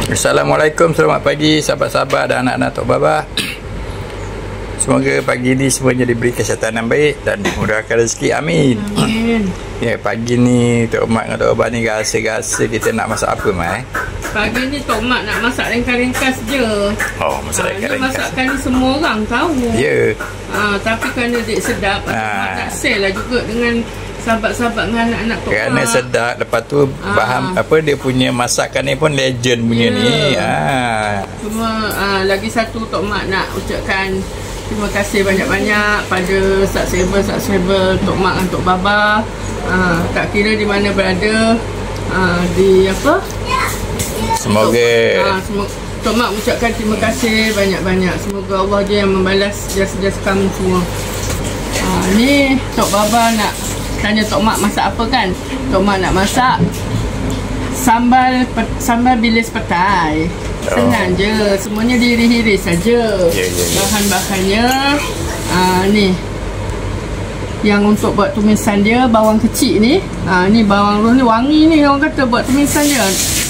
Assalamualaikum, selamat pagi sahabat-sahabat dan anak-anak Tok Baba. Semoga pagi ni semuanya diberi kesihatan yang baik dan dimudahkan rezeki. Amin. Amin. Ya, pagi ni Tok Mak dengan Tok Baba ni rasa-rasa kita nak masak apa, Mai? Pagi ni Tok Mak nak masak ringkas-ringkas je. Oh, masak ringkas-ringkas. Masakan ni semua orang tahu. Ya. Tapi kerana dia sedap, Tok Mak nak share lah juga dengan sahabat-sahabat dengan anak-anak Tok Mak. Kerana sedap, lepas tu faham apa dia punya masakan ni pun legend punya ni. Cuma lagi satu Tok Mak nak ucapkan terima kasih banyak-banyak pada subscriber Tok Mak dan Tok Baba. Tak kira di mana berada, di apa? Semoga Tok Mak ucapkan terima kasih banyak-banyak. Semoga Allah je yang membalas jasa-jasa kami semua. Ni Tok Baba nak tanya Tok Mak masak apa kan? Tok Mak nak masak sambal bilis petai. Senang je, semuanya diiris-iris saja. Bahan-bahannya ni yang untuk buat tumisan dia, bawang kecil ni. Ni bawang roh ni wangi ni, orang kata buat tumisan dia.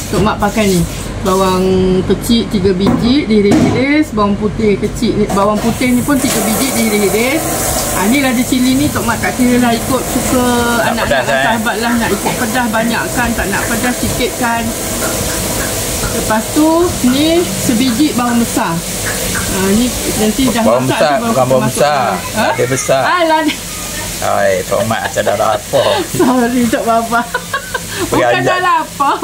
Tok Mak pakai ni bawang kecil 3 biji diiris-iris, bawang putih kecil ni, bawang putih ni pun 3 biji diiris-iris. Ni lada cili ni Tok Mak tak kira lah, ikut suka anak-anak sahabat lah, nak ikut pedas banyak kan, tak nak pedas sikit kan. Lepas tu ni sebiji bawang besar. Ni nanti dah bawang masak besar, bukan bawang besar. Lada besar. Lada. Oi, Tok Mak macam dah lapar. Sorry Tok Baba. Bukan dah lapar.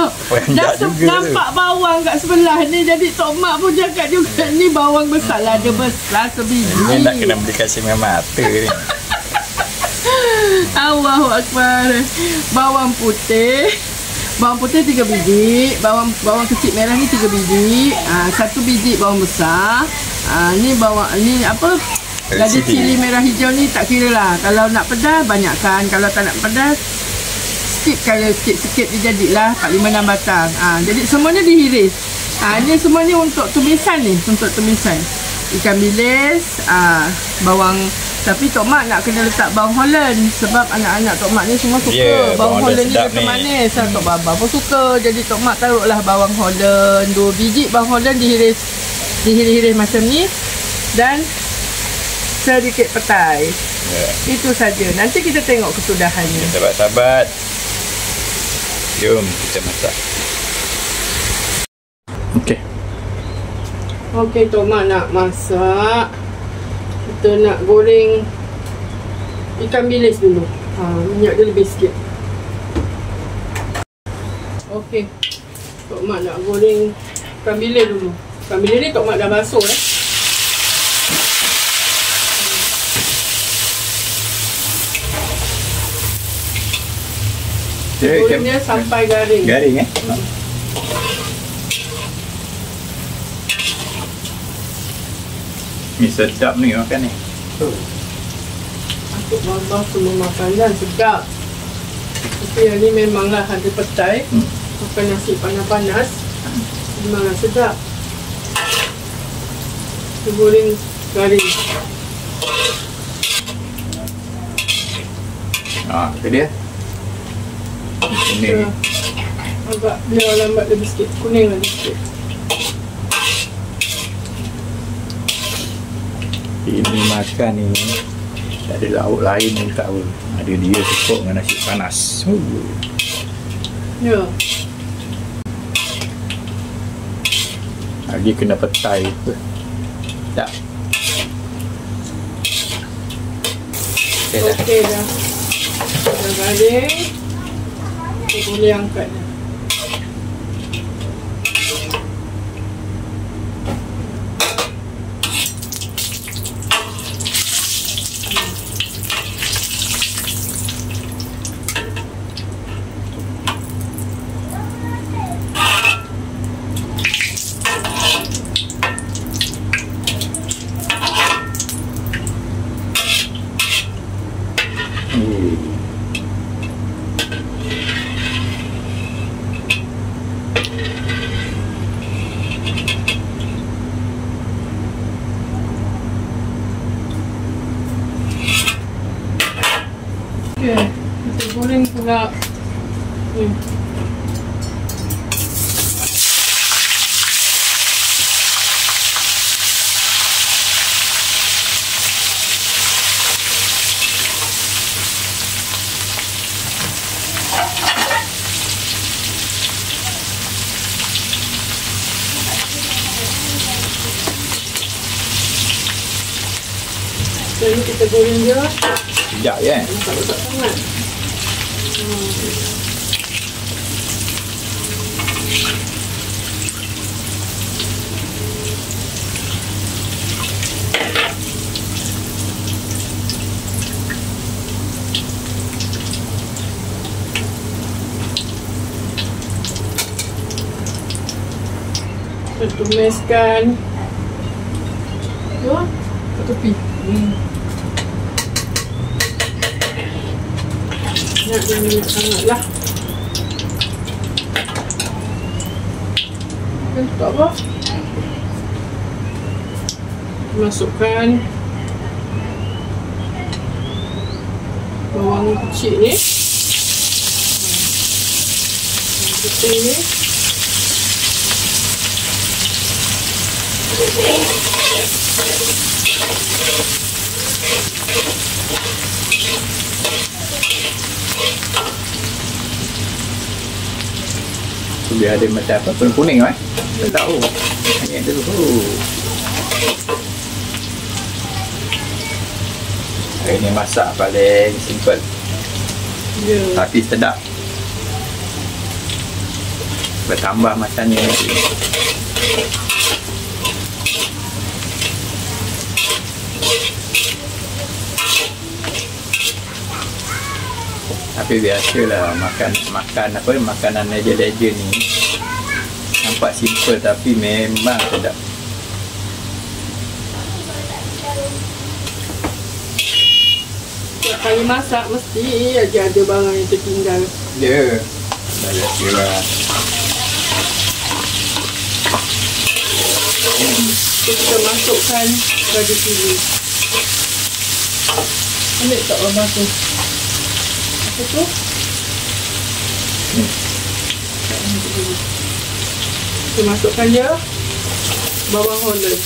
Dah nampak bawang kat sebelah ni, jadi Tok Mak pun cakap juga ni bawang besar, lada besar sebiji. Ni nak kena beli kasih mata ni. Allahu Akbar. Bawang putih 3 biji, bawang kecil merah ni 3 biji, 1 biji bawang besar. Ni ni apa? Lada cili merah hijau ni tak kira lah. Kalau nak pedas banyakkan, kalau tak nak pedas sikit, kalau sikit-sikit dia jadilah 4-5-6 batang. Jadi semuanya dihiris. Ni semua ni untuk tumisan ni, untuk tumisan ikan bilis, bawang. Tapi Tok Mak nak kena letak bawang Holland sebab anak-anak Tok Mak ni semua suka bawang Holland ni, dia manis. Tok Baba pun suka, jadi Tok Mak taruhlah bawang Holland 2 biji bawang Holland dihiris macam ni, dan sedikit petai. Itu saja. Nanti kita tengok kesudahannya. Sahabat-sahabat, jom kita masak. Okey, Tok Mak nak masak. Kita nak goreng ikan bilis dulu. Minyak dia lebih sikit. Okey, Tok Mak nak goreng ikan bilis dulu. Ikan bilis ni Tok Mak dah basuh goreng dia sampai garing. Garing Ni sedap ni makan ni. Tok Baba semua makanan sedap. Tapi yang ni memanglah ada petai. Makan nasi panas-panas memanglah sedap. Kita goreng garing. Itu dia. Kuning. Agak biar lambat lebih sikit. Kuning lagi sikit. Ini makan ni tak ada lauk lain ni, tak apa. Ada dia cukup dengan nasi panas. Ya. Lagi kena petai apa. Tak. Okey dah. Dah garing. Kita boleh angkat dah. Okey, kita goreng pula. Jadi kita goreng dia. Sekejap je kan? Tak sangat. Kita tumiskan. Tu, kat tepi. Jangan banyak sangat lah. Tak apa. Masukkan bawang kecil ni. Putih ni. Biar ada macam apa, kuning kan? Tak tahu. Hanya dulu. Hari ni masak paling simple. Tapi sedap. Bertambah masanya nanti. Tapi biasalah makanan legend ni nampak simple tapi memang sedap. Setiap kali masak mesti aja ada barang yang tertinggal. Ya. Dah biasalah. Kita masukkan gada cili. Ambil tak orang tu? Apa tu? Kita masukkan dia bawang Holland.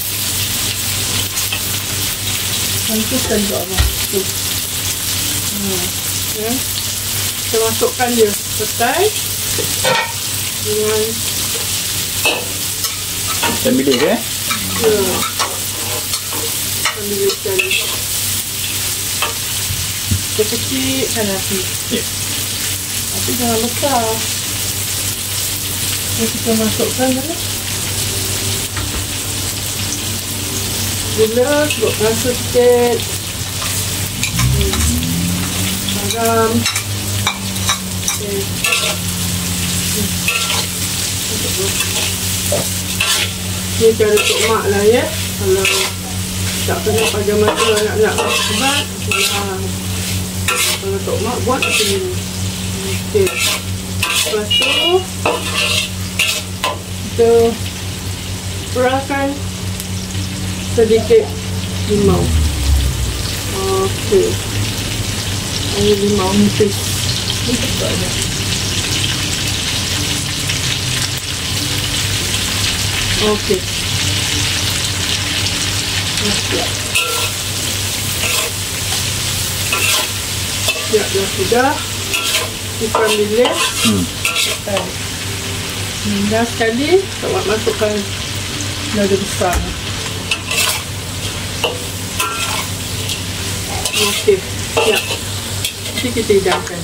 Hantuskan tu apa? Tu. Ya. Kita masukkan dia petai dengan Ikan bilis ya. Ikan bilis sekali. Kita kecilkan api. Ya. Api jangan besar. Kita masukkan mana? Gula, sebut rasa sikit. Garam. Okay. Ni cara Tok Mak lah ya. Kalau tak kena pada masa nak ubat, kalau Tok Mak buat macam ni. Okay. Lepas tu kita perahkan sedikit limau. Okey. Ini limau nipis. Ini tak ada. Okey. Ya, dah sudah. Ikan bilis. Dah sekali, tak masukkan lada besar. Okey, siap. Nanti kita hidangkan.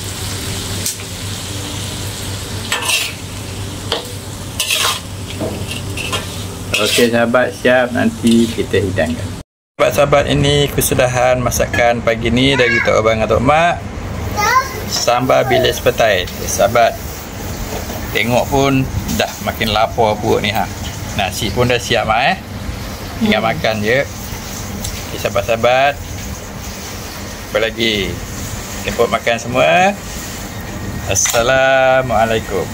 Okey sahabat, siap, nanti kita hidangkan. Sahabat-sahabat, ini kesudahan masakan pagi ni dari Tok Abang dan Tok Mak. Sambal bilis petai. Sahabat, tengok pun dah makin lapar perut ni ha. Nasi pun dah siap mak tinggal makan je. Okay, sahabat-sahabat, apa lagi? Jemput makan semua. Assalamualaikum.